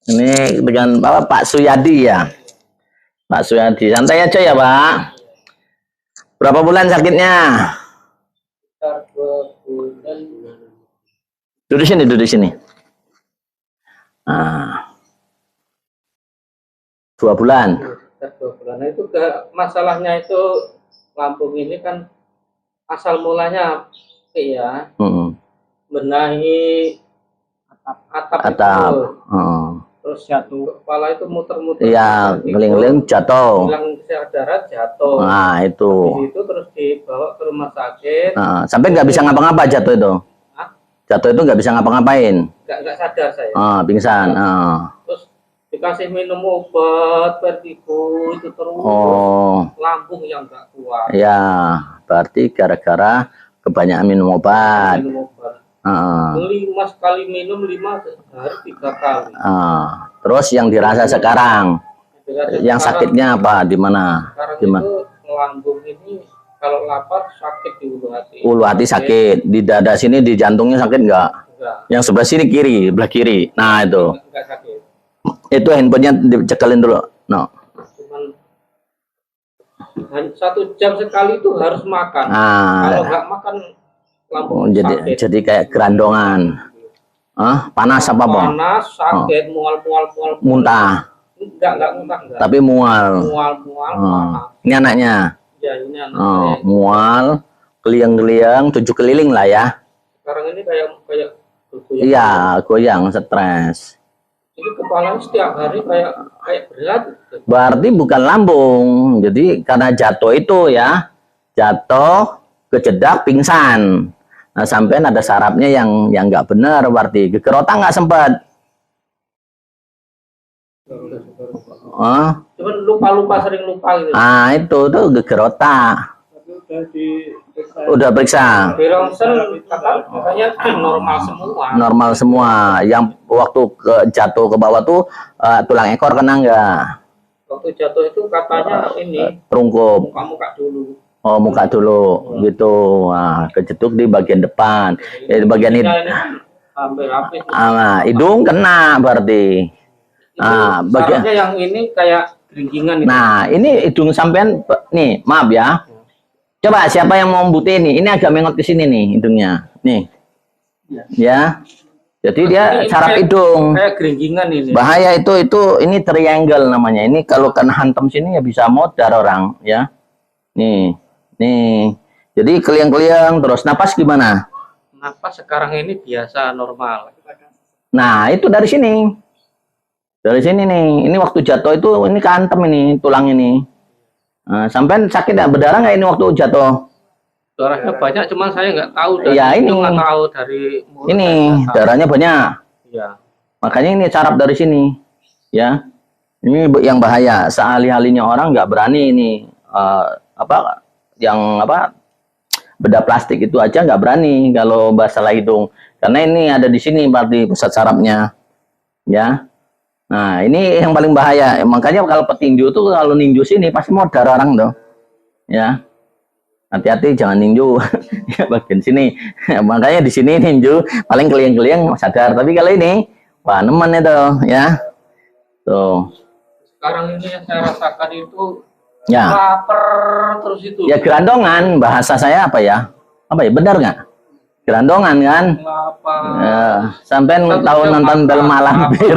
Ini dengan Pak Suyadi ya. Pak Suyadi, santai aja ya Pak. Berapa bulan sakitnya? Sekitar 2 bulan. Duduk sini, duduk sini. Nah, 2 bulan. Sekitar 2 bulan. Nah, itu masalahnya itu lambung ini kan asal mulanya ya. Benahi atap itu. Terus jatuh, kepala itu muter-muter. Iya, ngeling-ngeling jatuh. Hilang darat jatuh. Nah, itu. Habis itu terus dibawa ke rumah sakit. Nah, sampai nggak bisa ngapa-ngapa jatuh itu. Hah? Jatuh itu nggak bisa ngapa-ngapain. Nggak sadar saya. Pingsan. Terus dikasih minum obat vertigo itu terus. Lambung yang nggak kuat. Ya, berarti gara-gara kebanyakan minum obat. Minum obat. 5 sekali minum 5 sehari 3 kali. Terus yang dirasa sekarang, yang sakitnya apa? Di mana? Sekarang itu lambung ini kalau lapar sakit di ulu hati. Ulu hati sakit, di dada sini, di jantungnya sakit enggak? Enggak. Yang sebelah sini kiri, belah kiri. Nah itu. Enggak sakit. Itu handphonenya dicekelin dulu. No. Cuman 1 jam sekali itu harus makan. Kalau nggak makan lambung sakit. Jadi kayak gerandongan. Panas apa Bang? Panas, sakit, mual. Muntah. Enggak muntah enggak. Tapi mual. Panas. Ini anaknya. Ya, ini anaknya. Mual, keliang-keliang, 7 keliling lah ya. Sekarang ini kayak goyang. Iya, goyang, stres. Ini kepalanya setiap hari kayak berat. Berarti bukan lambung. Jadi karena jatuh itu ya, jatuh, kejedak, pingsan. Nah, sampai ada sarafnya yang nggak benar, berarti geger otak nggak sempat. Cuman lupa sering lupa gitu. Itu geger otak. Udah periksa. Di ronsen katanya normal semua. Normal semua. Yang waktu jatuh ke bawah tuh tulang ekor kena nggak? Waktu jatuh itu katanya ini terungkup. Muka dulu. Muka dulu gitu. Kejeduk di bagian depan. Di bagian ini. Hampir habis. Hidung kena berarti. Bagian yang ini kayak geringgingan. Nah, ini hidung sampean nih, maaf ya. Coba siapa yang mau bukti ini? Ini agak mengot ke sini nih hidungnya. Nih. Ya. Jadi dia saraf hidung. Kayak geringgingan ini. Bahaya itu ini triangle namanya. Ini kalau kena hantam sini ya bisa modar orang ya. Nih. Jadi keliang-keliang terus. Napas gimana? Napas sekarang ini biasa normal. Nah, itu dari sini. Dari sini nih. Ini waktu jatuh itu ini keantem ini tulang ini. Sampai sakit nggak? Berdarah nggak ini waktu jatuh? Darahnya banyak, cuman saya nggak tahu dari ini nggak tahu dari mulut. Ini darahnya banyak. Iya. Makanya ini saraf dari sini. Ya. Ini yang bahaya. Seali-alinya orang nggak berani ini bedah plastik itu aja nggak berani kalau masalah hidung, karena ini ada di sini berarti pusat sarafnya ya. Nah ini yang paling bahaya, makanya kalau petinju tuh kalau ninju sini pasti modar orang tuh ya, hati-hati jangan ninju ya bagian sini makanya di sini ninju paling keliang-keliang sadar, tapi kalau ini wah nemen itu ya tuh. Sekarang ini yang saya rasakan itu ya lapar terus itu. Ya gerandongan, bahasa saya apa ya? Benar nggak? Gerandongan kan? Sampai tahu nonton film Malampir.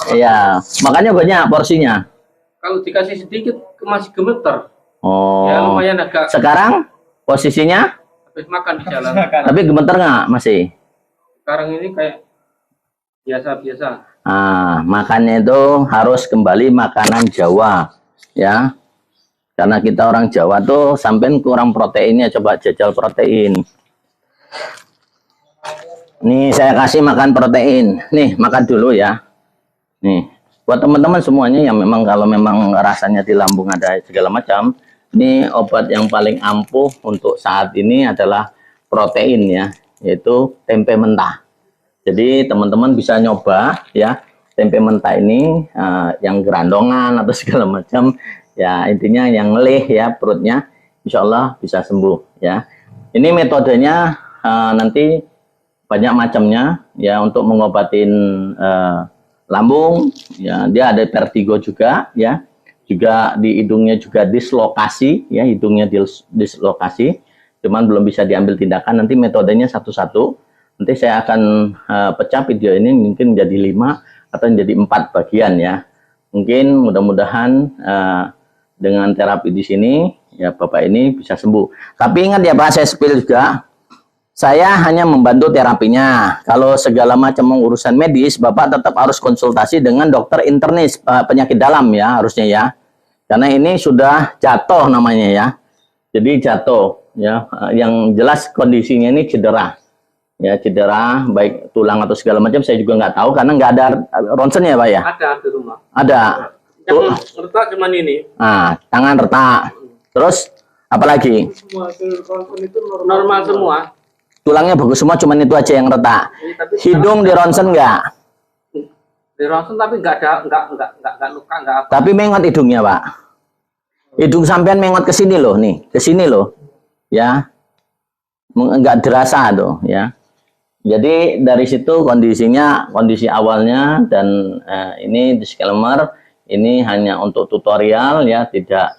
Iya, makanya banyak porsinya. Kalau dikasih sedikit masih gemeter. Ya lumayan agak. Sekarang posisinya? Habis makan di jalan. Tapi gemeter nggak masih? Sekarang ini kayak biasa-biasa. Makannya itu harus kembali makanan Jawa. Ya, karena kita orang Jawa tuh sampai kurang proteinnya, coba jajal protein. Nih saya kasih makan protein, nih makan dulu ya. Nih buat teman-teman semuanya yang memang kalau memang rasanya di lambung ada segala macam, ini obat yang paling ampuh untuk saat ini adalah protein ya, yaitu tempe mentah. Jadi teman-teman bisa nyoba ya. Tempe mentah ini yang gerandongan atau segala macam ya, intinya yang ngelih ya perutnya, insya Allah bisa sembuh ya. Ini metodenya nanti banyak macamnya ya untuk mengobatin lambung ya, dia ada vertigo juga ya, juga di hidungnya juga dislokasi ya, hidungnya dislokasi, cuman belum bisa diambil tindakan. Nanti metodenya satu-satu, nanti saya akan pecah video ini mungkin menjadi 5 atau menjadi 4 bagian ya. Mungkin mudah-mudahan dengan terapi di sini ya Bapak ini bisa sembuh. Tapi ingat ya Pak, saya spill juga, saya hanya membantu terapinya. Kalau segala macam urusan medis, Bapak tetap harus konsultasi dengan dokter internis penyakit dalam ya, harusnya ya. Karena ini sudah jatuh namanya ya. Jadi jatuh ya. Yang jelas kondisinya ini cedera. Ya, cedera baik tulang atau segala macam saya juga nggak tahu karena nggak ada ronsen ya Pak ya. Ada di rumah. Ada. Yang retak cuman ini. Nah, tangan retak. Terus apalagi? Normal semua. Tulangnya bagus semua, cuman itu aja yang retak. Hidung di ronsen nggak? Di ronsen tapi nggak ada, nggak luka, nggak apa. Tapi mengot hidungnya Pak. Hidung sampean mengot ke sini loh, nih, ke sini loh, ya, nggak terasa tuh, ya. Jadi dari situ kondisinya, kondisi awalnya, dan ini disclaimer, ini hanya untuk tutorial ya, tidak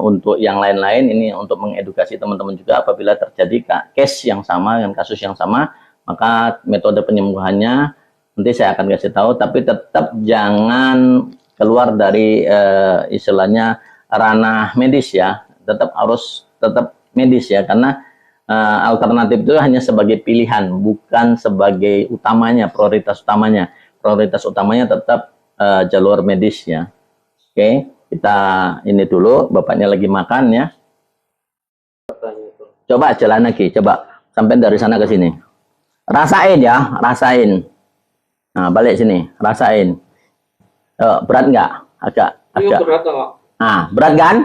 untuk yang lain-lain. Ini untuk mengedukasi teman-teman juga apabila terjadi case yang sama dengan kasus yang sama, maka metode penyembuhannya nanti saya akan kasih tahu, tapi tetap jangan keluar dari istilahnya ranah medis ya, tetap harus tetap medis ya, karena alternatif itu hanya sebagai pilihan, bukan sebagai utamanya, prioritas utamanya. Prioritas utamanya tetap jalur medis ya. Oke. Kita ini dulu, bapaknya lagi makan ya. Coba jalan lagi, coba sampai dari sana ke sini. Rasain ya, rasain. Nah, balik sini, rasain. Berat nggak? Agak. Berat kok. Nah, berat kan?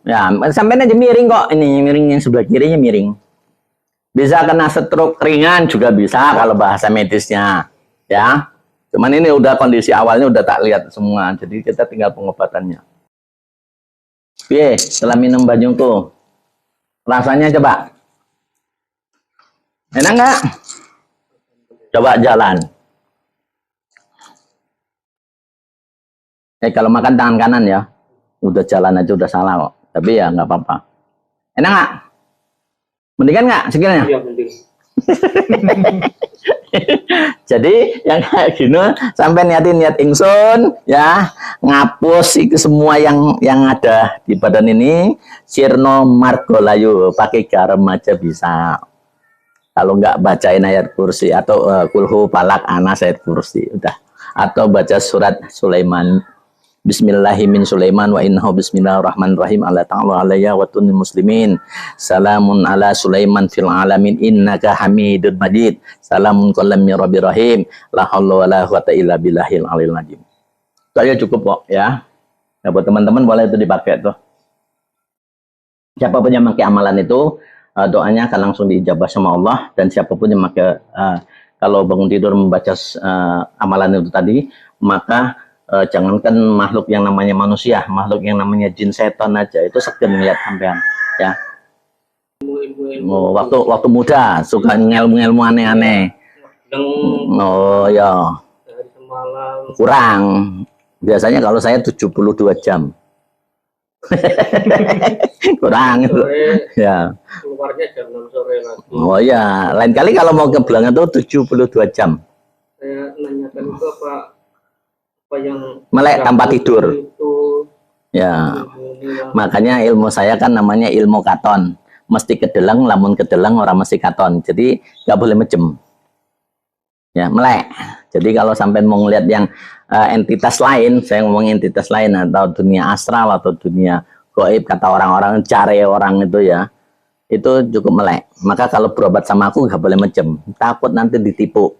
Ya, sampai aja miring kok. Ini miring yang sebelah kirinya miring. Bisa kena stroke ringan juga bisa kalau bahasa medisnya. Ya. Cuman ini udah kondisi awalnya udah tak lihat semua. Jadi kita tinggal pengobatannya. Oke, setelah minum banyungku, rasanya coba. Enak nggak? Coba jalan. Kalau makan tangan kanan ya, udah jalan aja udah salah kok. Tapi ya nggak apa-apa. Enak nggak? Mendingan nggak sekiranya? Iya, mending. Jadi yang kayak gini sampai niat ingsun ya, ngapus itu semua yang ada di badan ini, sirno margolayu, pakai garam aja bisa. Kalau nggak bacain ayat kursi atau kulhu palak anas ayat kursi udah, atau baca surat Sulaiman, Bismillahimin Sulaiman wa innahu bismillahirrahmanirrahim ala ta'ala alayya wa tunni muslimin salamun ala Sulaiman fil alamin innaka hamidun majid salamun qalam min rabbir rahim la haula wala quwata illa billahil aliyil azim. Saya cukup kok ya. Ya buat teman-teman boleh itu dipakai tuh. Siapapun yang pakai amalan itu doanya akan langsung diijabah sama Allah, dan siapapun yang pakai kalau bangun tidur membaca amalan itu tadi, maka jangankan makhluk yang namanya manusia, makhluk yang namanya jin setan aja itu segan melihat sampean ya. Waktu muda suka ngelmu aneh-aneh. Oh ya. Kurang. Biasanya kalau saya 72 jam. Kurang itu. Ya. Keluarnya jam 6 sore lagi. Oh ya, lain kali kalau mau ke Belanga tuh 72 jam. Saya nanyakan itu apa yang melek tanpa tidur itu. Ya, makanya ilmu saya kan namanya ilmu katon, mesti kedeleng, lamun kedeleng orang mesti katon, jadi nggak boleh mejem ya, melek. Jadi kalau sampai mau ngeliat yang entitas lain, saya ngomong entitas lain atau dunia astral atau dunia gaib, kata orang-orang cari orang itu ya, itu cukup melek. Maka kalau berobat sama aku nggak boleh mejem, takut nanti ditipu.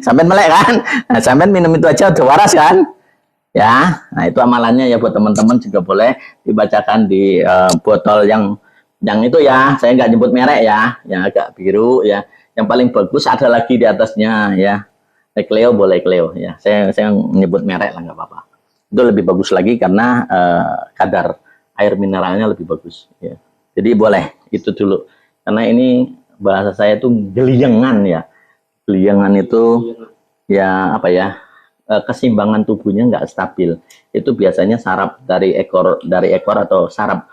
Sampai melek kan? Nah, sampai minum itu aja udah waras kan? Ya, nah itu amalannya ya buat teman-teman, juga boleh dibacakan di botol yang itu ya. Saya nggak nyebut merek ya, yang agak biru ya. Yang paling bagus ada lagi di atasnya ya. Cleo boleh Cleo ya. Saya nyebut merek lah nggak apa-apa. Itu lebih bagus lagi karena kadar air mineralnya lebih bagus ya. Jadi boleh itu dulu. Karena ini bahasa saya itu geliangan ya. Geliangan itu ya apa ya, keseimbangan tubuhnya nggak stabil. Itu biasanya saraf dari ekor atau saraf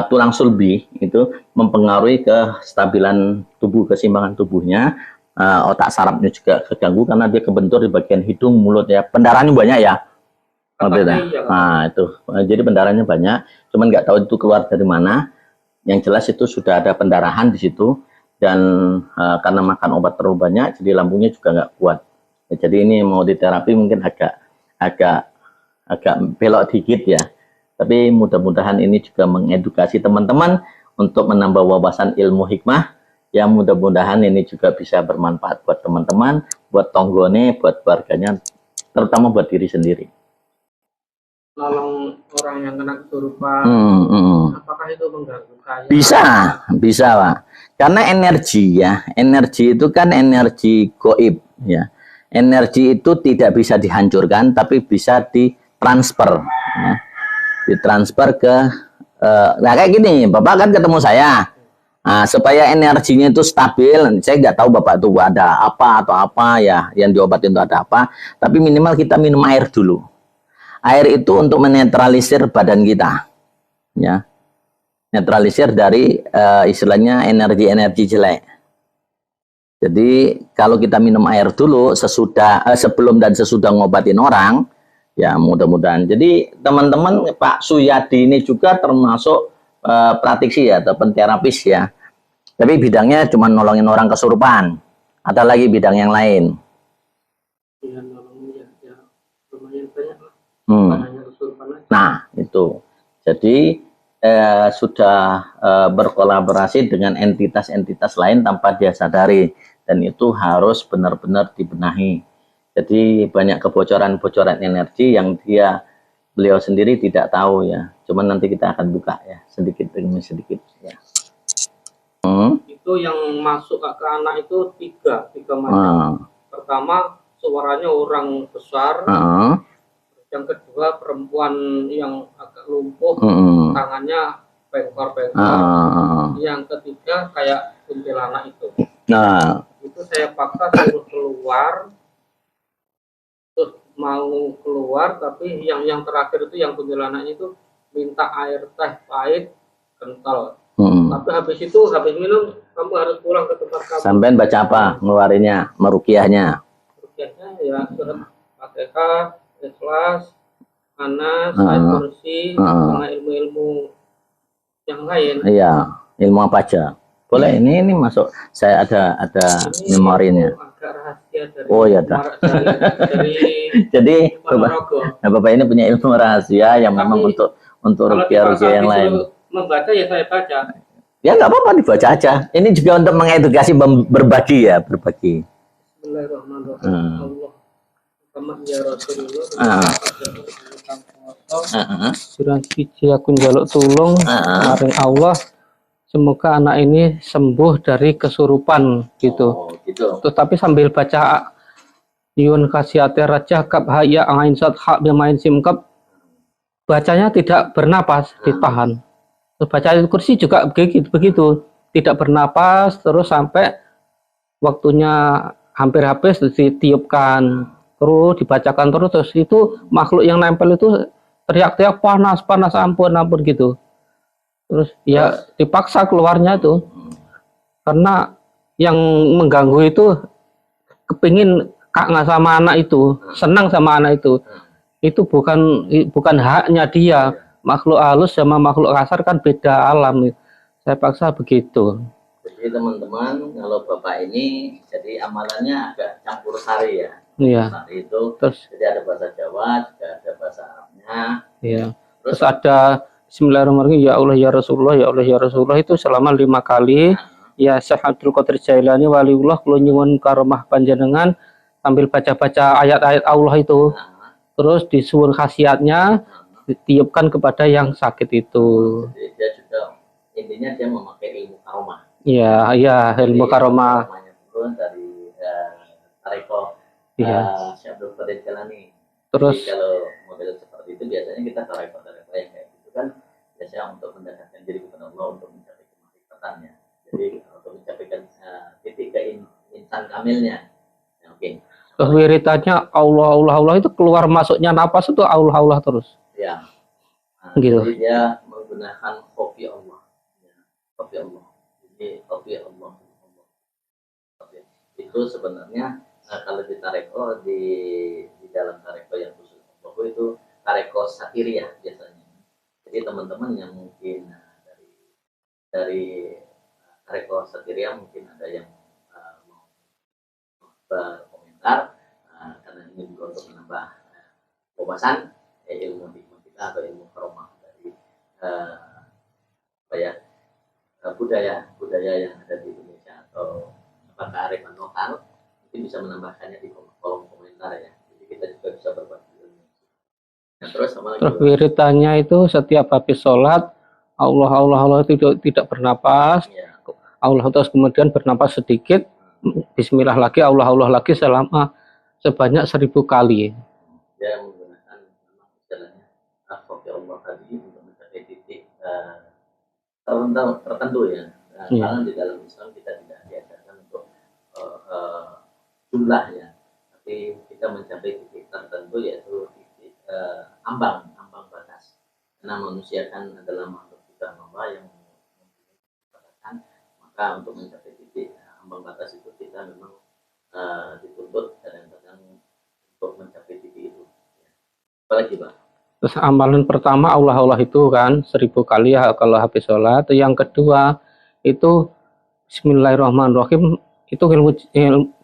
tulang sulbi itu mempengaruhi kestabilan tubuh, keseimbangan tubuhnya. Otak sarafnya juga keganggu karena dia kebentur di bagian hidung, mulut ya. Pendarahannya banyak ya. Nah itu, jadi pendarahannya banyak, cuman nggak tahu itu keluar dari mana. Yang jelas itu sudah ada pendarahan di situ, dan karena makan obat terlalu banyak, jadi lambungnya juga nggak kuat. Ya, jadi ini mau diterapi mungkin agak belok dikit ya. Tapi mudah-mudahan ini juga mengedukasi teman-teman untuk menambah wawasan ilmu hikmah. Ya mudah-mudahan ini juga bisa bermanfaat buat teman-teman, buat tonggone, buat keluarganya, terutama buat diri sendiri. Nolong orang yang kena kesurupan, apakah itu mengganggu saya? Bisa Pak. Karena energi ya, energi itu kan energi goib ya. Energi itu tidak bisa dihancurkan, tapi bisa ditransfer ya. Ditransfer ke nah kayak gini, Bapak kan ketemu saya. Nah, supaya energinya itu stabil, saya nggak tahu Bapak itu ada apa atau apa ya, yang diobatin itu ada apa, tapi minimal kita minum air dulu. Air itu untuk menetralisir badan kita, ya, netralisir dari istilahnya energi-energi jelek. Jadi kalau kita minum air dulu sebelum dan sesudah ngobatin orang, ya mudah-mudahan. Jadi teman-teman, Pak Suyadi ini juga termasuk praktisi ya atau penterapis ya. Tapi bidangnya cuma nolongin orang kesurupan. Ada lagi bidang yang lain. Nah, itu. Jadi sudah berkolaborasi dengan entitas-entitas lain tanpa dia sadari. Dan itu harus benar-benar dibenahi. Jadi banyak kebocoran-bocoran energi yang beliau sendiri tidak tahu ya. Cuman nanti kita akan buka ya, sedikit demi sedikit ya. Itu yang masuk ke anak itu tiga macam. Pertama, suaranya orang besar. Yang kedua, perempuan yang agak lumpuh, tangannya bengkor-bengkor. Yang ketiga, kayak kuntilanak itu. Itu saya paksa suruh keluar, terus mau keluar, tapi yang terakhir itu yang kuntilanaknya itu minta air teh pahit kental. Tapi habis minum, kamu harus pulang ke tempat kamu. Sampai baca apa ngeluarinnya, merukiahnya? Merukiahnya ya surat Fatihah, Ikhlas, Anas, ayat kursi, sama ilmu-ilmu yang lain. Iya, ilmu apa aja. Boleh, ini masuk. Saya ada ini memorinya. Agak rahasia dari dari jadi Bapak ini punya ilmu rahasia yang memang untuk rukiah-rukiah yang lain. Membaca ya saya baca. Ya nggak apa-apa, dibaca aja. Ini juga untuk mengedukasi, berbagi ya, berbagi. Bismillahirrahmanirrahim. Ya Rasulullah. Surah siji aku njaluk tulung maring Allah. Semoga anak ini sembuh dari kesurupan gitu. Tetapi sambil baca Yun khasiate raja kab haya ain sat hak bermain simkap, bacanya tidak bernapas, ditahan. Baca kursi juga begitu, tidak bernapas terus sampai waktunya hampir habis ditiupkan, terus dibacakan terus itu makhluk yang nempel itu teriak-teriak panas ampun gitu. Terus ya dipaksa keluarnya tuh, karena yang mengganggu itu kepingin nggak sama anak itu, senang sama anak itu bukan haknya dia. Makhluk halus sama makhluk kasar kan beda alam. Saya paksa begitu. Jadi teman-teman, kalau Bapak ini jadi amalannya agak campur sari ya. Iya. Sari itu terus jadi ada bahasa Jawa, juga ada bahasa Arabnya. Iya. Terus ada Bismillahirrahmanirrahim, ya Allah ya Rasulullah, ya Allah ya Rasulullah, itu selama 5 kali. Ya Syekh Abdul Qadir Jailani waliullah kula nyuwun karomah panjenengan sambil baca-baca ayat-ayat Allah itu. Terus disuwun khasiatnya ditiupkan kepada yang sakit itu. Jadi dia juga intinya dia memakai ilmu karomah. Iya, ilmu karomah. Dari Tarekoh Syekh Abdul Qadir Jailani. Terus jadi, kalau model seperti itu biasanya kita Tarekoh yang kayak gitu kan biasanya untuk mendekatkan diri kepada Allah, untuk mencari kemakrifatan ya. Jadi untuk mencapai titik insan kamilnya. Ya, oke. Terus wiritannya Allah Allah Allah itu keluar masuknya napas itu Allah Allah terus. Ya. Nah, Gitu. jadi dia menggunakan kopi Allah. Ya, kopi Allah. Jadi kopi Allah. Kopi. Itu sebenarnya kalau di tareko di dalam tareko yang khusus Allah itu tareko satiriah biasanya. Jadi teman-teman yang mungkin dari tareko satiriah mungkin ada yang mau berkomentar karena ini juga untuk menambah wawasan ilmu hikmah kita atau ilmu karomah dari apa ya budaya yang ada di Indonesia atau kearifan lokal, mungkin bisa menambahkannya di kolom komentar ya. Jadi kita juga bisa berbagi ilmu. Nah, terus wiritannya itu setiap habis sholat Allah Allah Allah itu tidak bernapas. Ya. Allah terus kemudian bernapas sedikit, Bismillah lagi, Allah Allah lagi selama sebanyak 1000 kali. Dia menggunakan istilahnya kopi Allah tadi untuk mencapai titik tertentu ya. Karena di dalam Islam kita tidak diajarkan untuk jumlah ya, tapi kita mencapai titik tertentu yaitu titik ambang batas. Karena manusia kan adalah makhluk juga yang membutuhkan, maka untuk mencapai titik ambang batas itu kita memang dituntut kadang-kadang untuk mencapai titik itu. Ya. Apalagi Pak? Terus amalan pertama Allah Allah itu kan 1000 kali ya kalau habis sholat. Yang kedua itu Bismillahirrahmanirrahim, itu ilmu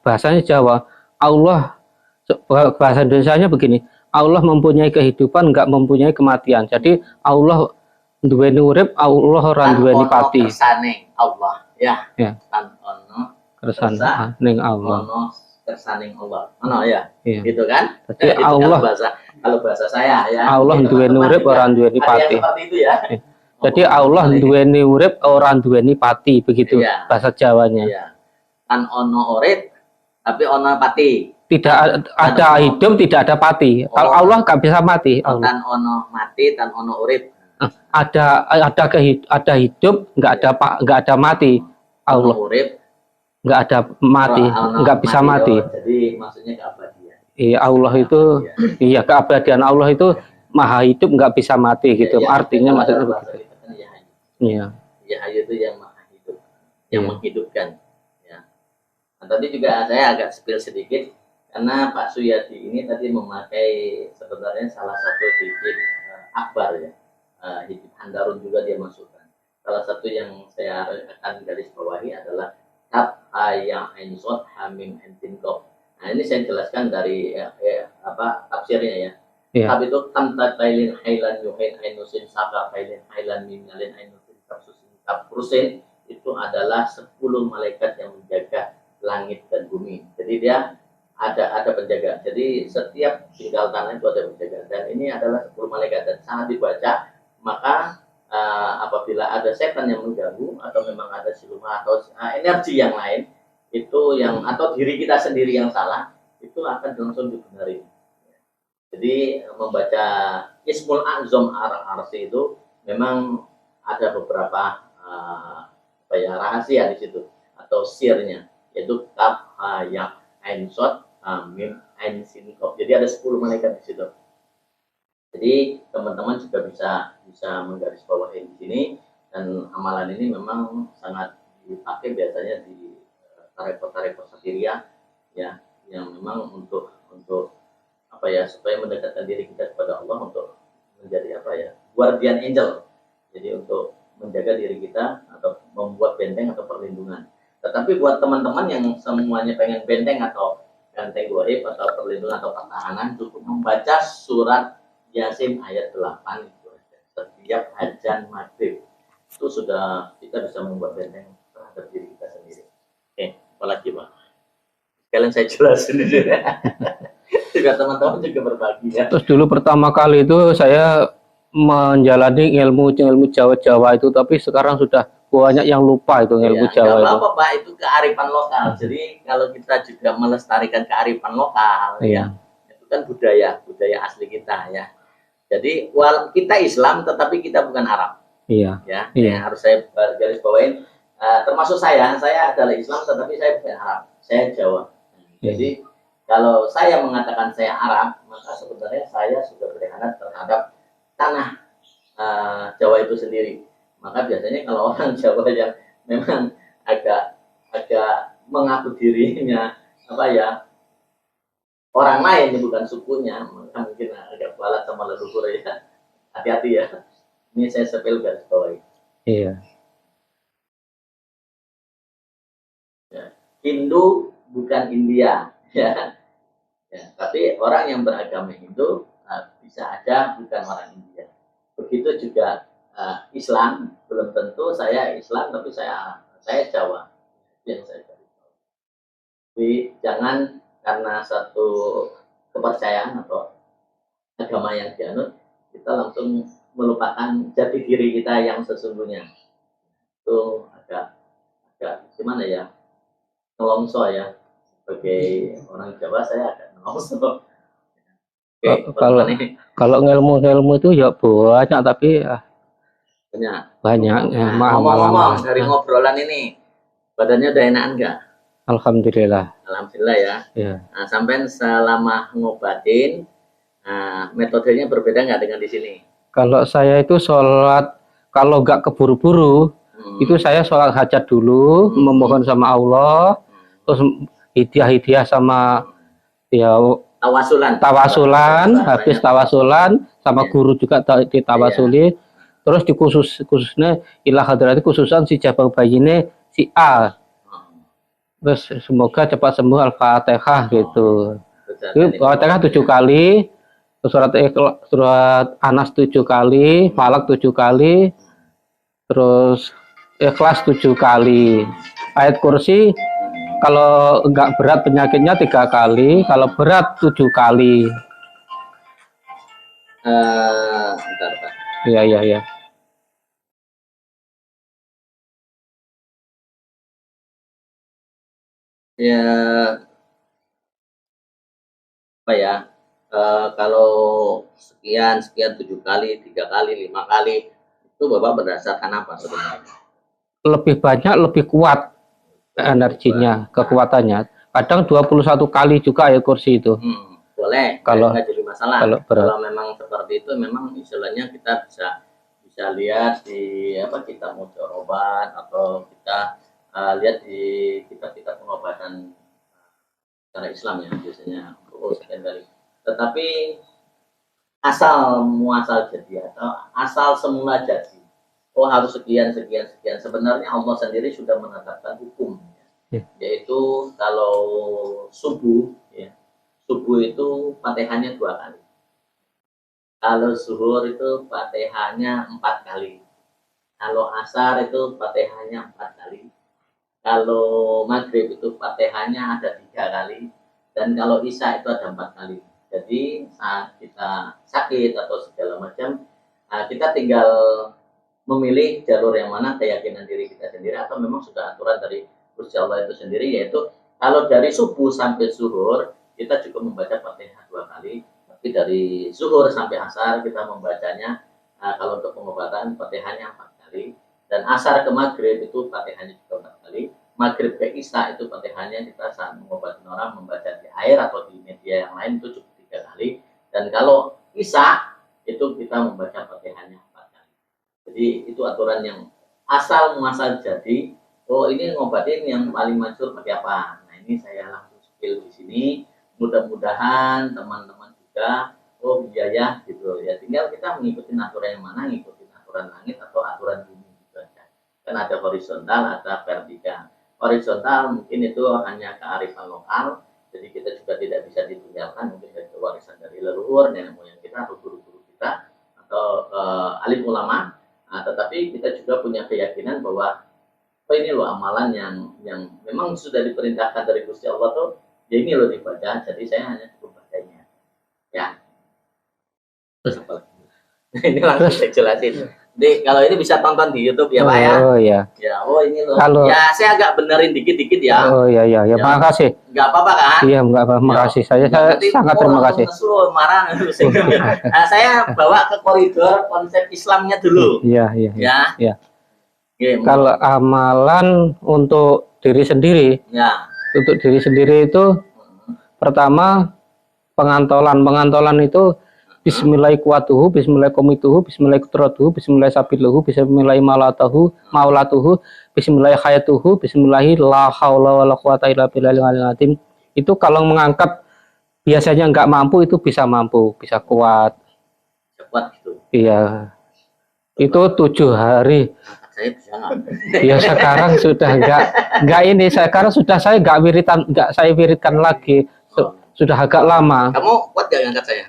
bahasanya Jawa. Allah, bahasa Indonesianya begini, Allah mempunyai kehidupan, nggak mempunyai kematian. Jadi Allah duweni urip, Allah ora duweni pati. Kersaning Allah ya. Tan ono kersaning Allah. Ono kersaning Allah. Ono ya. Iya. Gitu kan? Jadi Allah kalau bahasa saya ya. Allah duweni urip, ora duweni pati. Seperti itu ya. Jadi Allah duweni urip, orang duweni pati, begitu ya, bahasa Jawanya. Iya. Tan ono urip, tapi ono pati. Tidak ada hidup, tidak ada pati. Kalau Allah nggak bisa mati. Tan ono mati, tan ono urip. Ada hidup, nggak ada mati. Allah urip, nggak ada mati, nggak bisa mati. Jadi maksudnya keabadian. Iya, Allah itu, iya keabadian Allah itu maha hidup, nggak bisa mati gitu. Artinya maksudnya begitu. Iya. Ya Hayyu itu yang maha hidup, yang menghidupkan. Ya. Nah, tadi juga saya agak spill sedikit karena Pak Suyadi ini tadi memakai sebenarnya salah satu hijab akbar ya, hijab Handarun juga dia masukkan. Salah satu yang saya akan garis bawahi adalah tab ayam ainsot hamim entinkob. Nah ini saya jelaskan dari tafsirnya ya. Tab itu tamta tailin hailan yuhain ainusin saka tailin hailan minalin ainusin kaprusin, itu adalah 10 malaikat yang menjaga langit dan bumi. Jadi dia ada penjaga. Jadi setiap tinggal tanah itu ada penjaga. Dan ini adalah 10 malaikat dan sangat dibaca. Maka apabila ada setan yang mengganggu atau memang ada siluman atau energi yang lain itu yang atau diri kita sendiri yang salah, itu akan langsung dibenarin. Jadi membaca Ismul A'zam Ar-Arsi itu memang ada beberapa rahasia di situ atau sirnya, yaitu kaf ya ain sod mim ain sin kof. Jadi ada 10 malaikat di situ. Jadi teman-teman juga bisa menggarisbawahi di sini, dan amalan ini memang sangat dipakai biasanya di tareko satiriah ya, yang memang untuk supaya mendekatkan diri kita kepada Allah, untuk menjadi guardian angel. Jadi untuk menjaga diri kita atau membuat benteng atau perlindungan. Tetapi buat teman-teman yang semuanya pengen benteng atau benteng goib atau perlindungan atau pertahanan, cukup membaca surat Yasin ayat 8 itu aja. Setiap azan maghrib itu sudah kita bisa membuat benteng terhadap diri kita sendiri. Oke, apalagi Pak? Sekalian saya jelasin di sini. Juga teman-teman juga berbagi ya. Terus dulu pertama kali itu saya menjalani ilmu Jawa itu, tapi sekarang sudah banyak yang lupa itu ilmu Jawa itu. Apa Pak, itu kearifan lokal. Jadi kalau kita juga melestarikan kearifan lokal ya, itu kan budaya asli kita ya. Jadi kita Islam tetapi kita bukan Arab. Iya. Ya, yang harus saya garis bawain, termasuk saya adalah Islam tetapi saya bukan Arab, saya Jawa. Jadi kalau saya mengatakan saya Arab, maka sebenarnya saya sudah berkhianat terhadap tanah Jawa itu sendiri. Maka biasanya kalau orang Jawa yang memang agak mengaku dirinya orang lain yang bukan sukunya, maka mungkin agak balat sama leluhur ya. Hati-hati ya. Ini saya sepil garis bawahi. Iya. Ya. Hindu bukan India, ya. Tapi orang yang beragama Hindu bisa aja bukan orang India. Begitu juga Islam, belum tentu saya Islam tapi saya Jawa. Yang saya tahu. Jadi jangan karena satu kepercayaan atau agama yang dianut kita langsung melupakan jati diri kita yang sesungguhnya. Itu agak gimana ya, nelongso ya. Sebagai orang Jawa saya agak nelongso. Kalau ilmu itu ya banyak, tapi banyak ya. Ngomong-ngomong dari ngobrolan ini badannya udah enakan nggak? Alhamdulillah ya. Nah, sampai selama ngobatin metodenya berbeda nggak dengan di sini? Kalau saya itu sholat, kalau nggak keburu-buru, itu saya sholat hajat dulu, memohon sama Allah, terus hidiyah sama ya tawasulan, habis tawasulan sama guru juga ditawasuli, terus khususnya ilah hadrati khususan si jabang bayine si A. Terus semoga cepat sembuh, Al-Fatihah gitu. Al-Fatihah 7 kali, surat Anas 7 kali, Falak 7 kali, terus Ikhlas 7 kali. Ayat kursi kalau enggak berat penyakitnya 3 kali, kalau berat 7 kali. Bentar, Pak. Iya. Ya, kalau sekian 7 kali, 3 kali, 5 kali itu Bapak berdasarkan apa sebenarnya? Lebih banyak, lebih kuat energinya, kekuatannya. Kadang 21 kali juga ayat kursi itu. Boleh, kalau nggak jadi masalah. Kalau memang seperti itu, memang istilahnya kita bisa lihat di kitab mudorobat atau kita lihat di kitab-kitab pengobatan secara Islam ya biasanya. Sekian kali. Tetapi asal muasal jadi atau asal semula jadi, harus sekian. Sebenarnya Allah sendiri sudah menetapkan hukum, yaitu kalau subuh itu Fatihahnya 2 kali. Kalau zuhur itu Fatihahnya 4 kali. Kalau asar itu Fatihahnya 4 kali. Kalau maghrib itu Fatihahnya ada 3 kali. Dan kalau isya itu ada 4 kali. Jadi saat kita sakit atau segala macam, kita tinggal memilih jalur yang mana, keyakinan diri kita sendiri atau memang sudah aturan dari Gusti Allah itu sendiri, yaitu kalau dari subuh sampai zuhur kita cukup membaca Fatihah 2 kali, tapi dari zuhur sampai asar kita membacanya kalau untuk pengobatan Fatihahnya 4 kali, dan asar ke maghrib itu Fatihahnya juga 4 kali, maghrib ke isya itu Fatihahnya kita saat mengobati orang membaca di air atau di media yang lain itu cukup 3 kali, dan kalau isya itu kita membaca Fatihahnya 4 kali. Jadi itu aturan yang asal muasal jadi. Ini ngobatin yang paling masyhur pakai apa? Nah, ini saya langsung spill di sini. Mudah-mudahan teman-teman juga iya gitu ya. Tinggal kita mengikuti aturan yang mana, ngikutin aturan langit atau aturan bumi gitu aja. Kan ada horizontal, ada vertikal. Horizontal mungkin itu hanya kearifan lokal, jadi kita juga tidak bisa ditinggalkan, mungkin dari warisan dari leluhur, nenek moyang kita atau guru-guru kita atau alim ulama. Tetapi kita juga punya keyakinan bahwa ini loh amalan yang memang sudah diperintahkan dari Gusti Allah tuh, ya ini loh dibaca, jadi saya hanya cukup bacanya. Ya. Terus apa lagi? Ini langsung saya jelasin. Jadi kalau ini bisa tonton di YouTube ya Pak ya. Oh iya. Ya, ini loh. Ya saya agak benerin dikit-dikit ya. Oh iya. Makasih. Enggak apa-apa kan? Iya, enggak apa-apa. Makasih. Saya sangat terima kasih. Marah. Saya bawa ke koridor konsep Islamnya dulu. Iya. Ya. Kalau amalan untuk diri sendiri, Ya. untuk diri sendiri itu pertama pengantolan itu Bismillahirrahmanirrahim, Bismillahirrahmanirrahim, Bismillahirrahmanirrahim, Bismillahirrahmanirrahim, Bismillahirrahmanirrahim, Bismillahirrahmanirrahim, Bismillahirrahmanirrahim. Itu kalau mengangkat biasanya nggak mampu itu bisa mampu, bisa kuat. Cepat gitu. Iya. Itu 7 hari. Saya bisa nggak? Ya sekarang sudah nggak ini. Sekarang sudah saya nggak saya wiridkan lagi. Sudah agak lama. Kamu kuat gak ngangkat saya?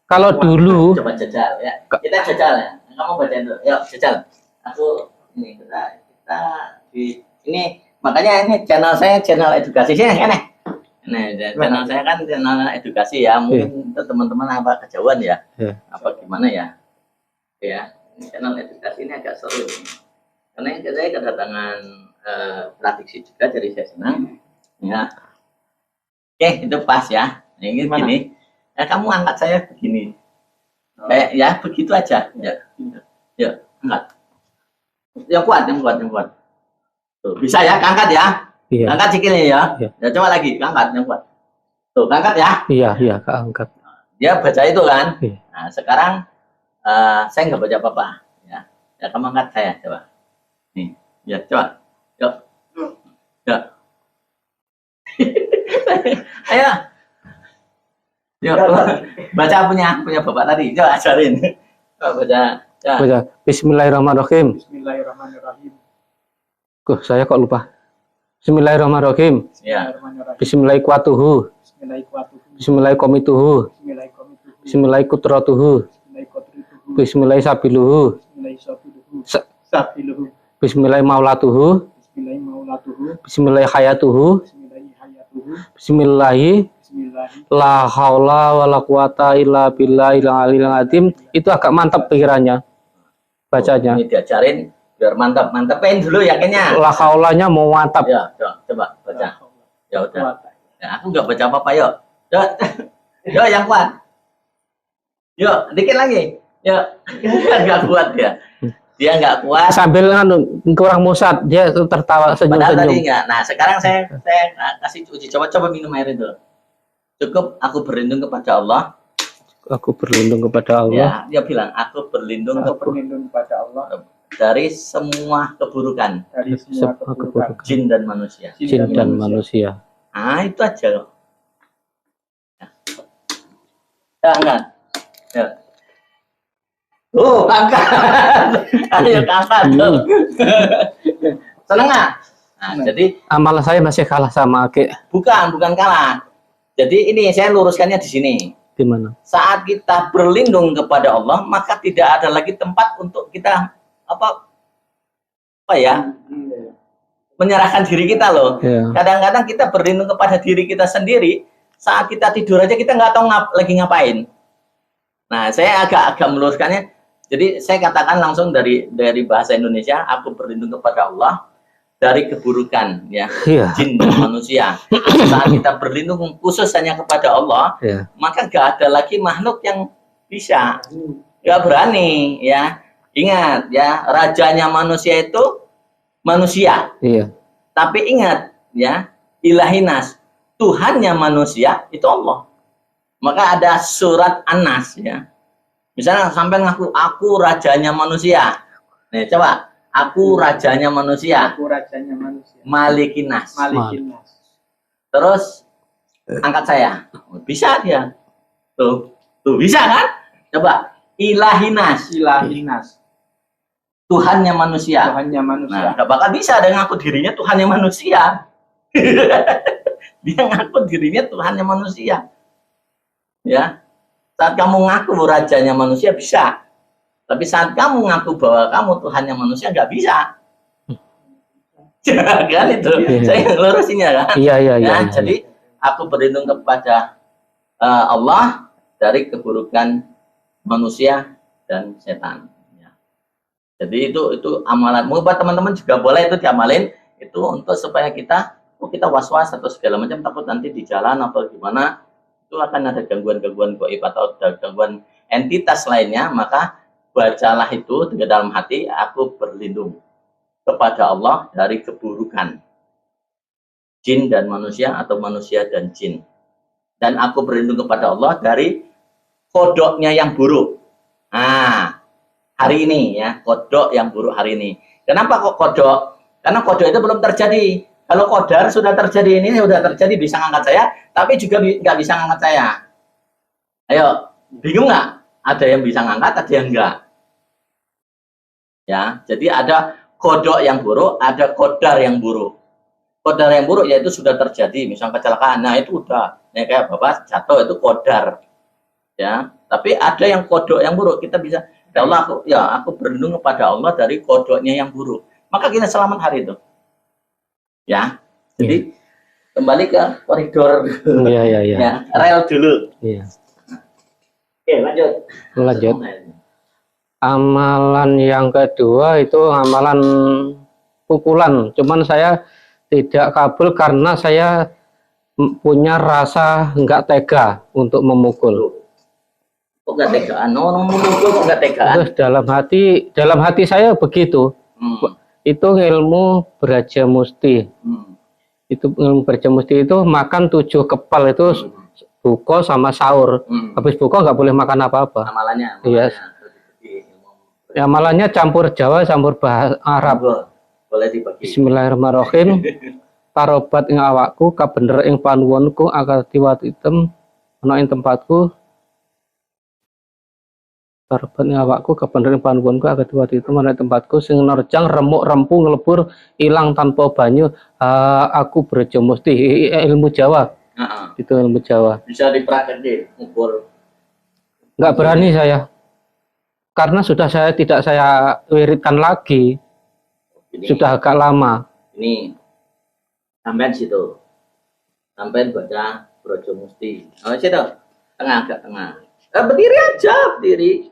Kalau dulu coba jajal ya. Kita jajal ya. Kamu bacain dulu. Yuk jajal. Aku ini kita di ini makanya ini channel saya channel edukasi sih kan ya. Nah, channel saya kan channel edukasi ya. Mungkin itu teman-teman apa kejauhan ya. Apa gimana ya? Ya, channel edukasi ini agak seru. Karena saya kedatangan praktisi juga, jadi saya senang. Ya. Oke, itu pas ya. Ini gini. Ya, kamu angkat saya begini. Kayak ya begitu aja. Ya. Ya, angkat. Yang kuat. Tuh, bisa ya, angkat ya. iya, Angkat sikilnya ya. Iya. Ya coba lagi, angkat yang kuat. Tuh, angkat ya. iya keangkat. Dia baca itu kan. Iya. Nah, sekarang saya nggak baca apa-apa. Ya, kamu angkat saya coba. Nih, ya coba. Yuk. Yuk. Ayo. Yuk, baca punya bapak tadi. Coba ajarin. Coba baca. Ya. Baca Bismillahirrahmanirrahim. Bismillahirrahmanirrahim. Saya kok lupa. Bismillahirrahmanirrahim. Ya. Bismillahirrahmanirrahim. Bismillahirrahmanirrahim. Bismillahirrahmanirrahim. Bismillahirrahmanirrahim. Bismillahirrahmanirrahim. Bismillahirrahmanirrahim. Bismillahirrahmanirrahim. Sa- Sabiluhu. Bismillahirrahmanirrahim. Bismillahirrahmanirrahim. Bismillahirrahmanirrahim. Bismillahirrahmanirrahim. Bismillahi Bismillahirrahmanirrahim. la haula wala quwata illa billahil aliyil azim. Itu agak mantap pikirannya bacanya. Ini diajarin biar mantapin dulu yakinnya. La haulanya mau mantap. Ya, coba baca. Ya udah. Ya, aku nggak baca apa-apa yuk. Yuk. Yuk yang kuat. Yuk, dikit lagi. Yuk. Nggak kuat ya. Dia nggak kuat. Sambil kurang musat, dia tertawa Padahal tadi senyum-senyum. nggak. Nah, sekarang saya kasih uji coba minum air itu. Cukup aku berlindung kepada Allah. Aku berlindung kepada Allah. Ya, dia bilang aku berlindung Aku berlindung kepada Allah dari semua keburukan dari semua keburukan jin dan manusia. Jin dan manusia. Ah, itu aja loh. Ya, enggak. Ya. Angkat. Ayo angkat. Seneng nggak? Nah, jadi Amal saya masih kalah sama Ake. bukan kalah. Jadi ini saya luruskannya di sini. Gimana? Saat kita berlindung kepada Allah, maka tidak ada lagi tempat untuk kita apa ya? Menyerahkan diri kita loh. Ya. Kadang-kadang kita berlindung kepada diri kita sendiri, saat kita tidur aja kita nggak tahu lagi ngapain. Nah, saya agak meluruskannya. Jadi saya katakan langsung dari bahasa Indonesia, aku berlindung kepada Allah dari keburukan ya, Iya. jin dan manusia. Saat kita berlindung khusus hanya kepada Allah, Iya. maka nggak ada lagi makhluk yang bisa, nggak berani ya. Ingat ya, rajanya manusia itu manusia. Iya. Tapi ingat ya, ilahinas, Tuhannya manusia itu Allah. Maka ada surat An-Nas ya. Misalnya sampai ngaku aku rajanya manusia. Nih coba, aku rajanya manusia. Aku rajanya manusia. Malikinas. Malikinas. Terus angkat saya. Bisa dia. Tuh bisa kan? Coba, ilahinas. Ilahinas. Tuhannya manusia. Tuhannya manusia. Nah, gak bakal bisa ada ngaku dirinya Tuhannya manusia. Dia ngaku dirinya Tuhannya manusia. Ya. Saat kamu ngaku rajanya manusia bisa. Tapi saat kamu ngaku bahwa kamu Tuhannya manusia nggak bisa. Kan itu. Iya. Saya ngelurusinnya kan. Iya. Ya, jadi aku berlindung kepada Allah dari keburukan manusia dan setan. Ya. Jadi itu amalan. Buat teman-teman juga boleh itu diamalin. Itu untuk supaya kita was-was atau segala macam, takut nanti di jalan atau gimana itu akan ada gangguan-gangguan gaib atau ada gangguan entitas lainnya, maka bacalah itu dengan dalam hati, aku berlindung kepada Allah dari keburukan jin dan manusia atau manusia dan jin. Dan aku berlindung kepada Allah dari kodoknya yang buruk. Nah, hari ini ya, kodok yang buruk hari ini. Kenapa kok kodok? Karena kodok itu belum terjadi. Kalau kodar sudah terjadi, ini sudah terjadi, bisa ngangkat saya, tapi juga nggak bisa ngangkat saya. Ayo, bingung nggak? Ada yang bisa ngangkat, ada yang enggak. Ya, jadi ada kodok yang buruk, ada kodar yang buruk. Kodar yang buruk yaitu sudah terjadi, misalnya kecelakaan. Nah itu udah, ya kayak bapak jatuh itu kodar. Ya, tapi ada yang kodok yang buruk. Kita bisa, ya Allah, aku berlindung kepada Allah dari kodoknya yang buruk. Maka kita selamat hari itu. Ya, jadi kembali ke koridor. Iya. Ya, rel dulu. Iya. Oke, lanjut. Lanjut. Amalan yang kedua itu amalan pukulan. Cuman saya tidak kabul karena saya punya rasa nggak tega untuk memukul. Kok nggak tegaan? Memukul kok nggak tegaan? Terus dalam hati saya begitu. Itu ilmu Braja Musti. Itu ilmu Braja Musti itu makan 7 kepal itu buko sama sahur. Habis buko nggak boleh makan apa-apa. Amalannya. Iya. Ya, amalannya campur Jawa, campur bahasa Arab. Boleh dibagi. Bismillahirrahmanirrahim. Tarobat ing awakku, kabener ing panuwunku, akati watu item, ana ing tempatku. Tarobat ing awakku, kabener ing panuwunku, akati watu item, ana ing tempatku. Sing nerjang remuk rempu ngelebur, ilang tanpa banyu. Aku Braja Musti, ilmu Jawa. Itu ilmu Jawa. Bisa dipraktek mukul. Nggak berani saya. Karena sudah tidak saya wiridkan lagi. Ini, sudah agak lama. Ini sampai situ. Sampai baca Braja Musti. Oh, situ. Tengah, agak tengah. Berdiri aja, berdiri.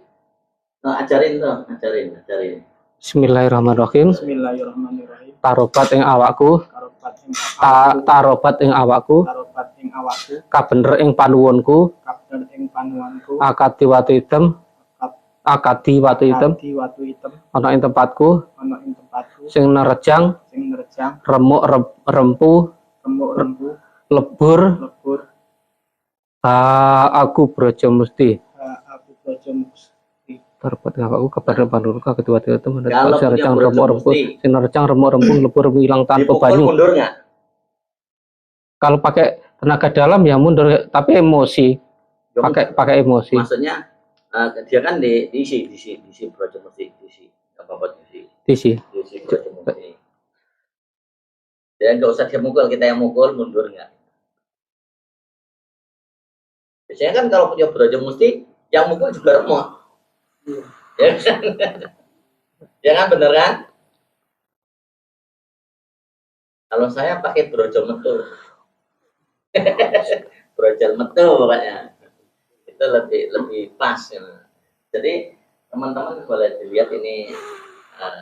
Ajarin tuh, ajarin. Bismillahirrahmanirrahim. Bismillahirrahmanirrahim. Tarobat ing awakku. Tarobat ing awakku. Kabener ing panuwunku. Akati watu item. Ana ing tempatku. Sing nerjang remuk rempu lebur. Aku Braja Musti. Tarobat ing awakku kabener ing panuwunku. Akati watu item. Nerjang remuk rempu. Sing nerjang remuk rempu lebur ilang tanpa banyu. Mundur nggak? Kalau pakai tenaga dalam ya mundur, tapi emosi. Pakai emosi. Maksudnya dia kan diisi Braja Musti, apa diisi Braja Musti. Ya nggak usah dia mukul, kita yang mukul, mundur nggak? Biasanya kan kalau punya Braja Musti, yang mukul juga remuk. Ya kan? Ya kan, bener kan? Kalau saya pakai brojol metu. Brojol metu pokoknya. Itu lebih pas ya. Jadi teman-teman boleh dilihat ini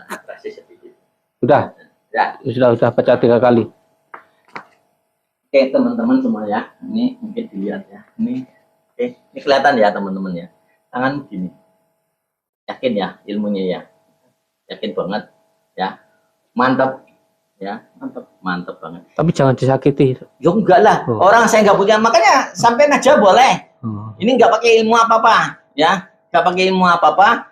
atraksi sedikit. Sudah. Ya. Sudah baca 3 kali. Oke, teman-teman semua ya. Ini mungkin dilihat ya. Ini kelihatan ya teman-teman ya. Tangan begini. Yakin ya ilmunya ya. Yakin banget ya. Mantap. Ya, mantap banget. Tapi jangan disakiti. Ya enggak lah. Orang saya nggak punya, makanya sampai aja boleh. Ini nggak pakai ilmu apa-apa, ya. Nggak pakai ilmu apa-apa,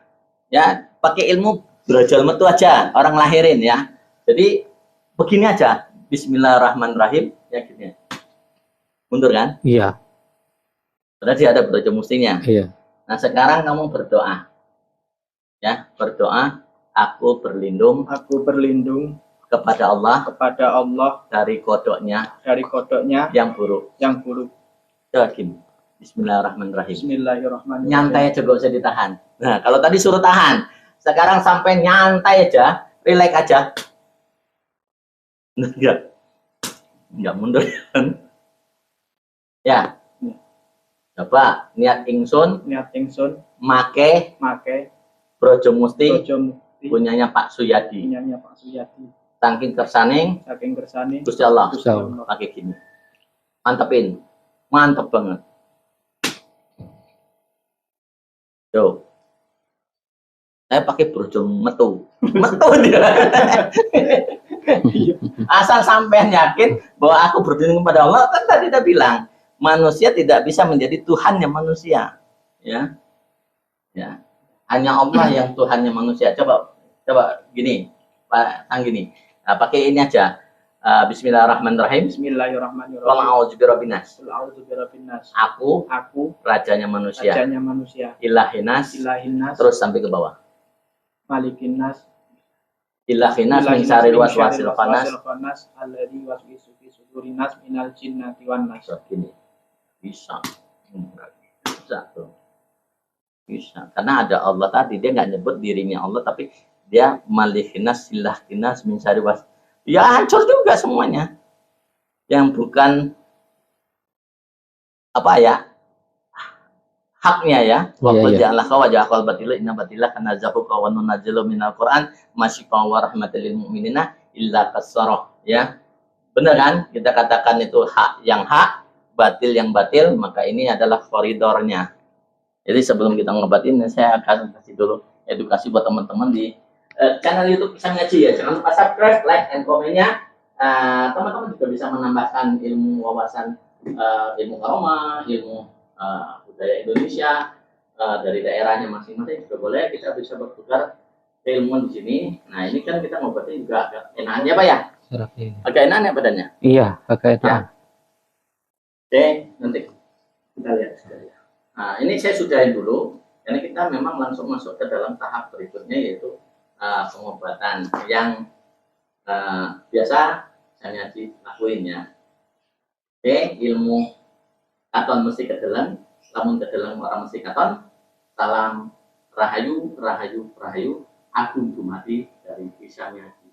ya. Pakai ilmu brojol metu aja, orang lahirin ya. Jadi begini aja. Bismillahirrahmanirrahim. Ya gini. Mundur kan? Iya. Berarti ada brojol mustinya. Iya. Nah sekarang kamu berdoa, ya. Berdoa. Aku berlindung kepada Allah dari kodoknya yang buruk. Coba gini. Bismillahirrahmanirrahim. Nyantai aja, gak usah ditahan. Nah kalau tadi suruh tahan, sekarang sampai nyantai aja, relax aja. Enggak mundur kan? Ya. Coba niat ingsun make Braja Musti punyanya Pak Suyadi. Saking kersaning Gusti Allah. Pakai gini. Mantepin. Mantep banget. Tuh. Saya pakai berujung metu. Metu dia. Asal sampean yakin bahwa aku berdoa kepada Allah, kan tadi kita bilang manusia tidak bisa menjadi Tuhannya manusia, ya, ya. Hanya Allah yang Tuhannya manusia. Coba gini, Pak Tang gini. Nah, pakai ini aja. Bismillahirrahmanirrahim. Bismillahirrahmanirrahim. Qul a'udzu birabbinas. Qul a'udzu birabbin nas. Aku rajanya manusia. Rajanya manusia. Ilahinas. Ilahinas. Terus sampai ke bawah. Malikin nas. Ilahinas min syarril waswasil khannas. Alladzi waswisu fi sudurin nas minal jinnati wan nas. Gini. Bisa. Bisa tuh. Bisa. Karena ada Allah tadi, dia nggak nyebut dirinya Allah, tapi dia malikinas silahinas min syarril was. Ya hancur juga semuanya. Yang bukan apa ya? Haknya ya. Wa qul ja'alaka wa ja'al batila inna batila kana zahu wa nunazzilu minal Qur'an masyifa wa rahmatal lil mu'minina illa kasarah, ya. Benar kan? Kita katakan itu hak yang hak, batil yang batil, maka ini adalah koridornya. Jadi sebelum kita ngobatin, saya akan kasih dulu edukasi buat teman-teman di channel YouTube Pisang Ngaji ya. Jangan lupa subscribe, like, and komennya. Teman-teman juga bisa menambahkan ilmu wawasan, ilmu karomah, ilmu budaya Indonesia dari daerahnya masing-masing juga boleh. Kita bisa bertukar keilmuan di sini. Nah ini kan kita ngobatin juga agak enakan ya Pak ya? Agak enak ya badannya? Iya, agak enak. Oke, nanti kita lihat sekali. Nah ini saya sudahin dulu. Karena kita memang langsung masuk ke dalam tahap berikutnya, yaitu pengobatan yang biasa saya lakuin ya. Oke, ilmu katon mesti kedelang, lamun kedelang orang mesti katon. Salam rahayu, rahayu, rahayu. Agung dumadi dari Pisang Ngaji.